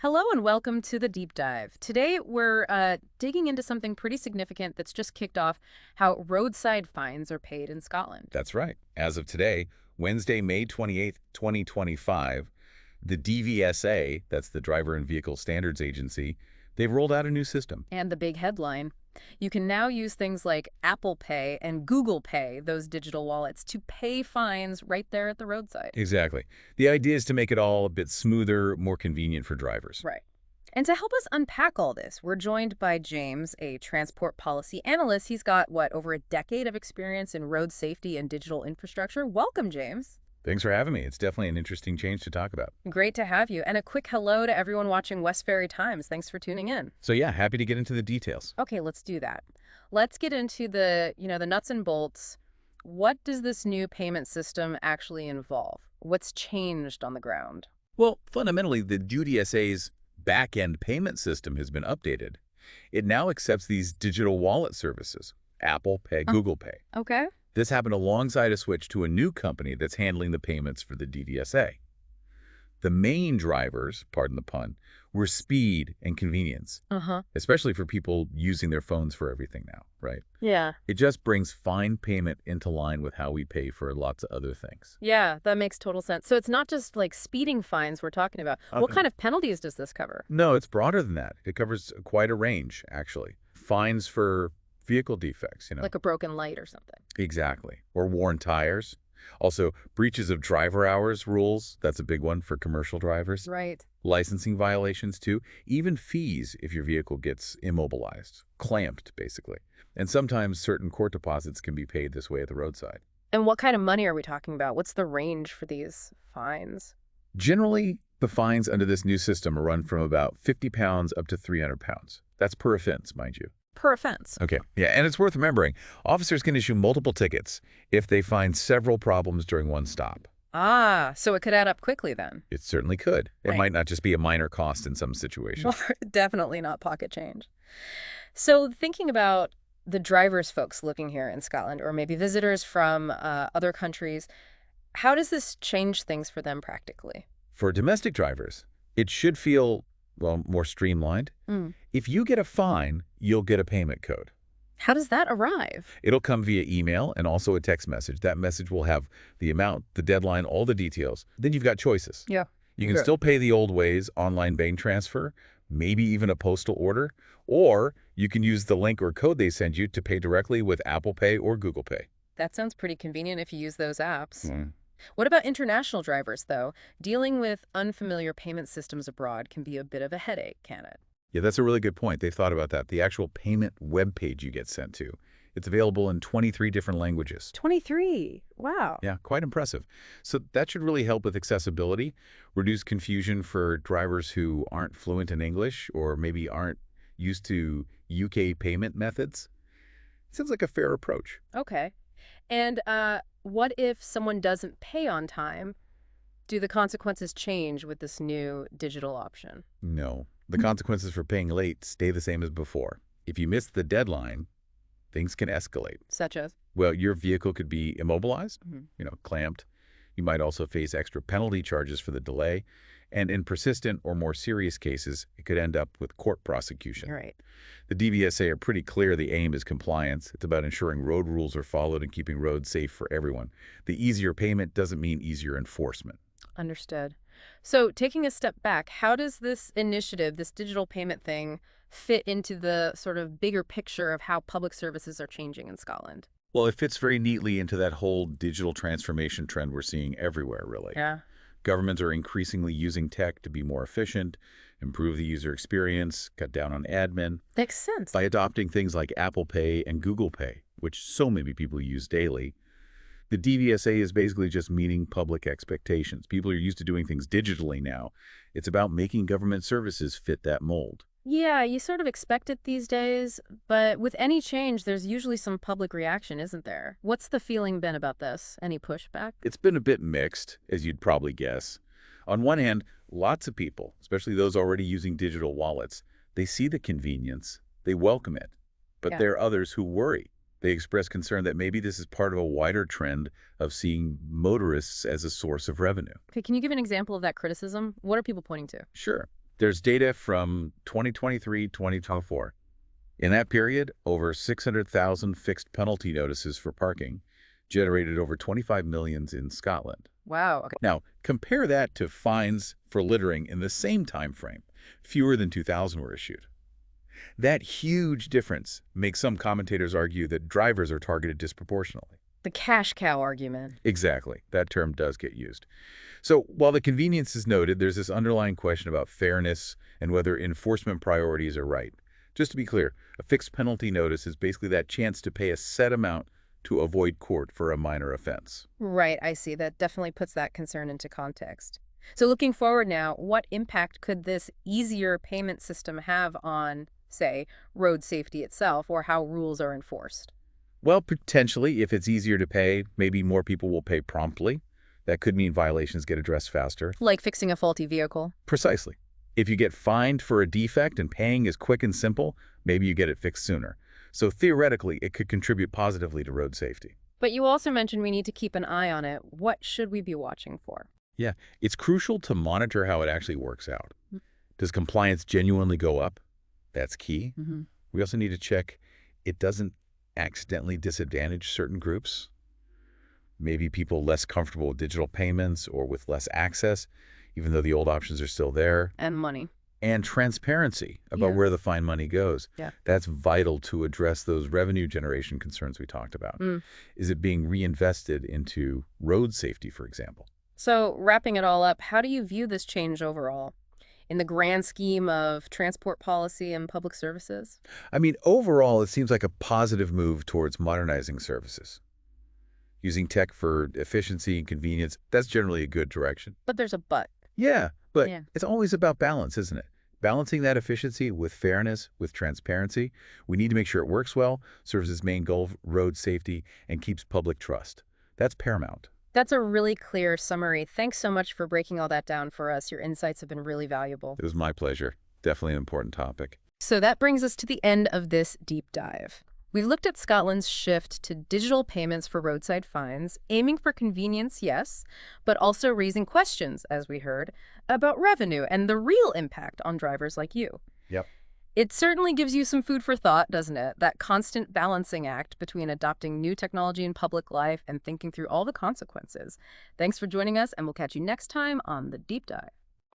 Hello and welcome to the deep dive. Today we're digging into something pretty significant that's just kicked off: how roadside fines are paid in Scotland. That's right. As of today, Wednesday, May 28th, 2025, the DVSA, that's the Driver and Vehicle Standards Agency, they've rolled out a new system. And the big headline: you can now use things like Apple Pay and Google Pay, those digital wallets, to pay fines right there at the roadside. Exactly. The idea is to make it all a bit smoother, more convenient for drivers. Right. And to help us unpack all this, we're joined by James, a transport policy analyst. He's got, what, over a decade of experience in road safety and digital infrastructure. Welcome, James. Thanks for having me. It's definitely an interesting change to talk about. Great to have you. And a quick hello to everyone watching Westferry Times. Thanks for tuning in. So yeah, happy to get into the details. Okay, let's do that. Let's get into the nuts and bolts. What does this new payment system actually involve? What's changed on the ground? Well, fundamentally, the DVSA's back-end payment system has been updated. It now accepts these digital wallet services, Apple Pay, Google Pay. Okay. This happened alongside a switch to a new company that's handling the payments for the DVSA. The main drivers, pardon the pun, were speed and convenience, Uh-huh. especially for people using their phones for everything now, right? Yeah. It just brings fine payment into line with how we pay for lots of other things. Yeah, that makes total sense. So it's not just like speeding fines we're talking about. What kind of penalties does this cover? No, it's broader than that. It covers quite a range, actually. Fines for vehicle defects. Like a broken light or something. Exactly. Or worn tires. Also, breaches of driver hours rules. That's a big one for commercial drivers. Right. Licensing violations, too. Even fees if your vehicle gets immobilized, clamped, basically. And sometimes certain court deposits can be paid this way at the roadside. And what kind of money are we talking about? What's the range for these fines? Generally, the fines under this new system run from about £50 up to £300. That's per offense, mind you. Per offense. Okay. Yeah, and it's worth remembering, officers can issue multiple tickets if they find several problems during one stop. Ah, so it could add up quickly then. It certainly could. It Right. might not just be a minor cost in some situations. Definitely not pocket change. So thinking about the drivers folks living here in Scotland, or maybe visitors from other countries, how does this change things for them practically? For domestic drivers, it should feel, well, more streamlined. Mm. If you get a fine, you'll get a payment code. How does that arrive? It'll come via email and also a text message. That message will have the amount, the deadline, all the details. Then you've got choices. Yeah. You can Sure. still pay the old ways, online bank transfer, maybe even a postal order, or you can use the link or code they send you to pay directly with Apple Pay or Google Pay. That sounds pretty convenient if you use those apps. Mm. What about international drivers, though? Dealing with unfamiliar payment systems abroad can be a bit of a headache, can it? Yeah, that's a really good point. They've thought about that. The actual payment web page you get sent to, it's available in 23 different languages. 23. Wow. Yeah, quite impressive. So that should really help with accessibility, reduce confusion for drivers who aren't fluent in English or maybe aren't used to UK payment methods. Seems like a fair approach. Okay. And what if someone doesn't pay on time? Do the consequences change with this new digital option? No, the consequences for paying late stay the same as before. If you miss the deadline, things can escalate. Such as? Well, your vehicle could be immobilized, Mhm. clamped. You might also face extra penalty charges for the delay. And in persistent or more serious cases, it could end up with court prosecution. You're right. The DVSA are pretty clear the aim is compliance. It's about ensuring road rules are followed and keeping roads safe for everyone. The easier payment doesn't mean easier enforcement. Understood. So taking a step back, how does this initiative, this digital payment thing, fit into the sort of bigger picture of how public services are changing in Scotland? Well, it fits very neatly into that whole digital transformation trend we're seeing everywhere, really. Yeah. Governments are increasingly using tech to be more efficient, improve the user experience, cut down on admin, Makes sense. by adopting things like Apple Pay and Google Pay, which so many people use daily. The DVSA is basically just meeting public expectations. People are used to doing things digitally now. It's about making government services fit that mold. Yeah, you sort of expect it these days, but with any change, there's usually some public reaction, isn't there? What's the feeling been about this? Any pushback? It's been a bit mixed, as you'd probably guess. On one hand, lots of people, especially those already using digital wallets, they see the convenience, they welcome it. But Yeah. there are others who worry. They express concern that maybe this is part of a wider trend of seeing motorists as a source of revenue. Okay, can you give an example of that criticism? What are people pointing to? Sure. There's data from 2023-2024. In that period, over 600,000 fixed penalty notices for parking generated over 25 millions in Scotland. Wow. Okay. Now, compare that to fines for littering in the same time frame. Fewer than 2,000 were issued. That huge difference makes some commentators argue that drivers are targeted disproportionately. The cash cow argument. Exactly. That term does get used. So while the convenience is noted, there's this underlying question about fairness and whether enforcement priorities are right. Just to be clear, a fixed penalty notice is basically that chance to pay a set amount to avoid court for a minor offense. Right, I see. That definitely puts that concern into context. So looking forward now, what impact could this easier payment system have on, say, road safety itself or how rules are enforced? Well, potentially, if it's easier to pay, maybe more people will pay promptly. That could mean violations get addressed faster. Like fixing a faulty vehicle? Precisely. If you get fined for a defect and paying is quick and simple, maybe you get it fixed sooner. So theoretically, it could contribute positively to road safety. But you also mentioned we need to keep an eye on it. What should we be watching for? Yeah, it's crucial to monitor how it actually works out. Does compliance genuinely go up? That's key. Mm-hmm. We also need to check it doesn't accidentally disadvantage certain groups. Maybe people less comfortable with digital payments or with less access, even though the old options are still there. And money. And transparency about where the fine money goes. Yeah. That's vital to address those revenue generation concerns we talked about. Is it being reinvested into road safety, for example? So wrapping it all up, how do you view this change overall in the grand scheme of transport policy and public services? I mean, overall, it seems like a positive move towards modernizing services. Using tech for efficiency and convenience, that's generally a good direction. But there's a but. Yeah, but Yeah. it's always about balance, isn't it? Balancing that efficiency with fairness, with transparency. We need to make sure it works well, serves its main goal, road safety, and keeps public trust. That's paramount. That's a really clear summary. Thanks so much for breaking all that down for us. Your insights have been really valuable. It was my pleasure. Definitely an important topic. So that brings us to the end of this deep dive. We've looked at Scotland's shift to digital payments for roadside fines, aiming for convenience, yes, but also raising questions, as we heard, about revenue and the real impact on drivers like you. Yep. It certainly gives you some food for thought, doesn't it? That constant balancing act between adopting new technology in public life and thinking through all the consequences. Thanks for joining us, and we'll catch you next time on The Deep Dive.